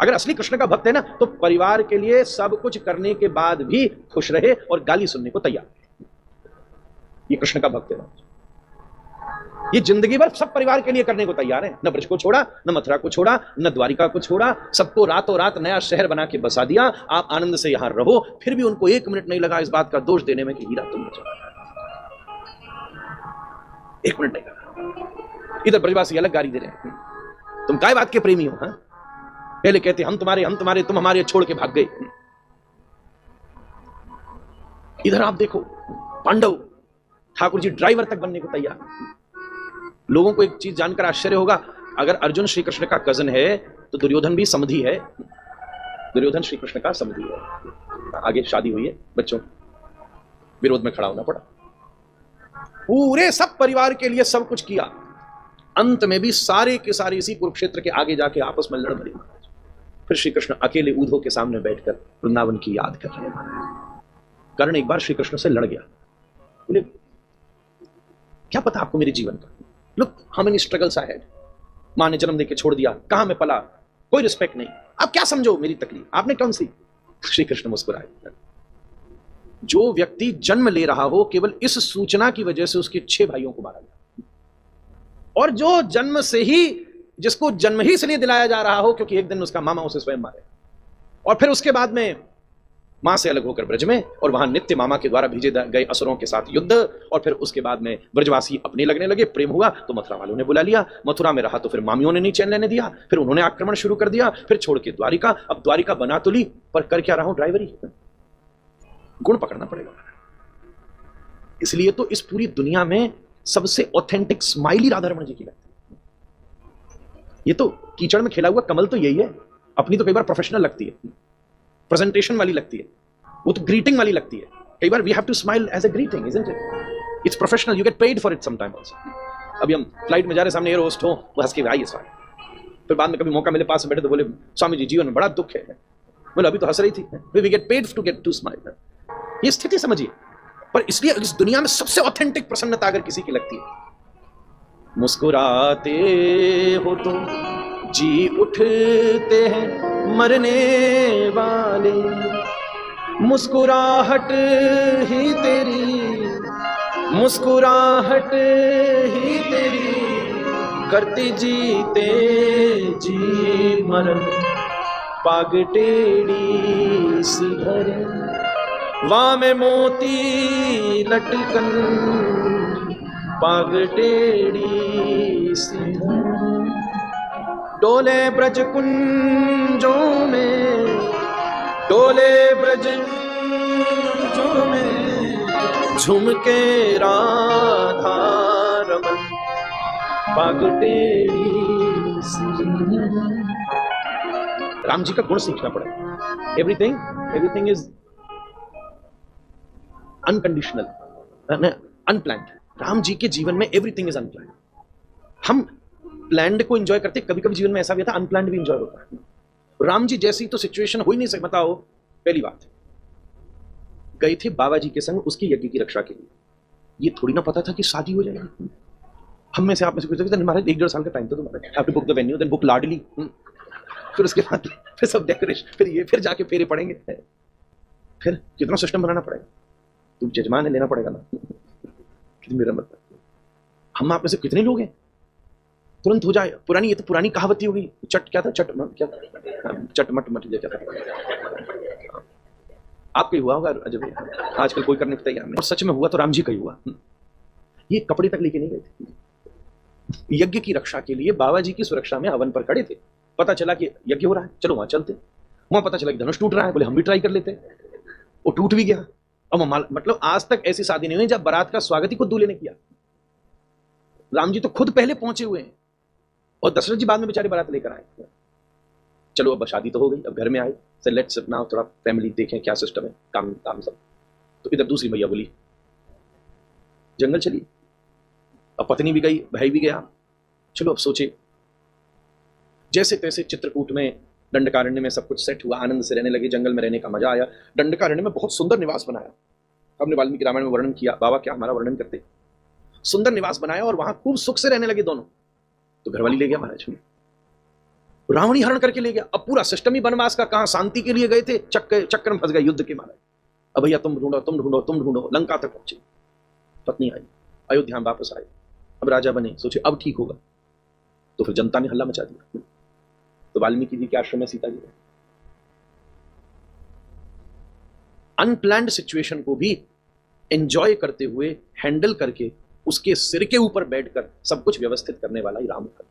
अगर असली कृष्ण का भक्त है ना, तो परिवार के लिए सब कुछ करने के बाद भी खुश रहे और गाली सुनने को तैयार है। ये कृष्ण का भक्त है। ये जिंदगी भर सब परिवार के लिए करने को तैयार है। न ब्रज को छोड़ा, न मथुरा को छोड़ा, न द्वारिका को छोड़ा, सबको रातों रात नया शहर बना के बसा दिया। आप आनंद से यहां रहो, फिर भी उनको 1 मिनट नहीं लगा इस बात का दोष देने में कि हीरा तुम बचा। 1 मिनट नहीं लगा। इधर ब्रजवासी अलग गाली दे रहे हैं, तुम काय बात के प्रेमी हो? हाँ, पहले कहते हम तुम्हारे, तुम हमारे छोड़ के भाग गए। इधर आप देखो, पांडव ठाकुर जी ड्राइवर तक बनने को तैयार। लोगों को एक चीज जानकर आश्चर्य होगा, अगर अर्जुन श्री कृष्ण का कजन है तो दुर्योधन भी समधी है। दुर्योधन श्री कृष्ण का समधी है। आगे शादी हुई है, बच्चों, विरोध में खड़ा होना पड़ा। पूरे सब परिवार के लिए सब कुछ किया, अंत में भी सारे के सारे इसी कुरुक्षेत्र के आगे जाके आपस में लड़ मरे। फिर श्री कृष्ण अकेले ऊधों के सामने बैठकर वृंदावन की याद कर रहे हैं। कर्ण एक बार श्री कृष्ण से लड़ गया, बोले क्या पता आपको मेरे जीवन का, look how many struggles I had. मां ने जन्म देके छोड़ दिया, कहां मैं पला, कोई रिस्पेक्ट नहीं, आप क्या समझो मेरी तकलीफ, आपने कौन सी? श्री कृष्ण मुस्कुराए। जो व्यक्ति जन्म ले रहा हो, केवल इस सूचना की वजह से उसके 6 भाइयों को मारा गया, और जो जन्म से ही, जिसको जन्म ही इसलिए दिलाया जा रहा हो क्योंकि एक दिन उसका मामा उसे स्वयं मारे, और फिर उसके बाद में मां से अलग होकर ब्रज में, और वहां नित्य मामा के द्वारा भेजे गए असुरों के साथ युद्ध, और फिर उसके बाद में ब्रजवासी अपने लगने लगे, प्रेम हुआ तो मथुरा वालों ने बुला लिया, मथुरा में रहा तो फिर मामियों ने नहीं चैन लेने दिया, फिर उन्होंने आक्रमण शुरू कर दिया, फिर छोड़ के द्वारिका। अब द्वारिका बना तो ली, पर कर क्या रहा हूं, ड्राइवरी। गुण पकड़ना पड़ेगा। इसलिए तो इस पूरी दुनिया में सबसे ऑथेंटिक स्माइली राधा रमण जी की लगती है। ये तो कीचड़ में खेला हुआ कमल तो यही है। अपनी तो कई बार प्रोफेशनल लगती है, प्रेजेंटेशन वाली लगती है, वो तो ग्रीटिंग वाली लगती है। कई बार we have to smile as a greeting, isn't it? It's professional, you get paid for it sometime also. अभी हम फ्लाइट में जा रहे, सामने एयर होस्ट हो, वो हंस के आई इस बार, फिर बाद में कभी मौका मिले पास में बैठे तो बोले स्वामी जी जीवन में बड़ा दुख है, बोले अभी तो हंस रही थी, we get paid to smile. ये स्थिति समझिए। पर इसलिए इस दुनिया में सबसे ऑथेंटिक प्रसन्नता अगर किसी की लगती है, मुस्कुराते हो तो जी उठते हैं मरने वाले, मुस्कुराहट ही तेरी, मुस्कुराहट ही तेरी, करती जीते जी मरण, पाग टेढ़ी सी भरे, वाह में मोती लटकन, पाग टेढ़ी सी भरे, डोले ब्रज कुंजों में, डोले ब्रज कुंजों में, झुमके राधा रमन, पाग टेढ़ी सी। राम जी का गुण सीखना पड़ेगा। Everything is unconditional, unplanned. Ram ji के जीवन में एवरीथिंग इज अनप्लान्ड। हम प्लान्ड को एंजॉय करते, कभी कभी जीवन में ऐसा भी था अनप्लान्ड भी एंजॉय होता है। राम जी जैसी तो सिचुएशन हो ही नहीं सकता। बताओ, पहली बात, गए थे बाबा जी के संग उसकी यज्ञ की रक्षा के लिए। ये थोड़ी ना पता था कि शादी हो जाएगी। हम में से आप में से कुछ 1-1.5 साल का टाइम था तुम्हारा। Have to book the venue, then book लाडली, फिर उसके बाद फिर सब डेकोरेशन, फिर ये, फिर जाके फेरे पड़ेंगे, फिर कितना सिस्टम बनाना पड़ेगा। तुम जजमान है, लेना पड़ेगा ना। मेरा मतलब, हम आप में से कितने लोग हैं तुरंत हो जाए पुरानी, ये तो पुरानी कहावती होगी, चट क्या था, चट क्या चटमट मट क्या था। आपका ही हुआ होगा अजब, आजकल कोई करने को तैयार नहीं, और सच में हुआ तो राम जी का ही हुआ। ये कपड़े तक लेके नहीं गए थे यज्ञ की रक्षा के लिए, बाबा जी की सुरक्षा में हवन पर खड़े थे। पता चला कि यज्ञ हो रहा है, चलो वहां चलते। वहां पता चला कि धनुष टूट रहा है, बोले हम भी ट्राई कर लेते। वो टूट भी गया। अब मतलब आज तक ऐसी शादी नहीं हुई जब बारात का स्वागत ही खुद दूल्हे ने किया। राम जी तो खुद पहले पहुंचे हुए हैं, और दशरथ जी बाद में बेचारे बारात लेकर आए। चलो अब शादी तो हो गई, अब घर में आए, सर लेट्स नाउ थोड़ा फैमिली देखें क्या सिस्टम है, काम सब। तो इधर दूसरी मैया बोली जंगल चलिए। अब पत्नी भी गई, भाई भी गया। चलो अब सोचे, जैसे तैसे चित्रकूट में दंडकारण्य में सब कुछ सेट हुआ, आनंद से रहने लगे, जंगल में रहने का मजा आया। दंडकारण्य में बहुत सुंदर निवास बनाया। हमने वाल्मीकि रामायण में वर्णन किया, बाबा क्या हमारा वर्णन करते। सुंदर निवास बनाया और वहां खूब सुख से रहने लगे दोनों। तो घरवाली ले गया महाराज में, रावण ही हरण करके ले गया। अब पूरा सिस्टम ही वनवास का, कहां शांति के लिए गए थे, चक्कर में फंस गए युद्ध के मारे। अब भैया तुम ढूंढो, तुम ढूंढो, तुम ढूंढो, लंका तक पहुंचे। पत्नी आई, अयोध्या में वापस आए, अब राजा बने, सोचे अब ठीक होगा। तो फिर जनता ने हल्ला मचा दिया। तो वाल्मीकि जी के आश्रम में सीता जी रहे। अनप्लैंड सिचुएशन को भी एंजॉय करते हुए, हैंडल करके, उसके सिर के ऊपर बैठकर सब कुछ व्यवस्थित करने वाला ही राम था।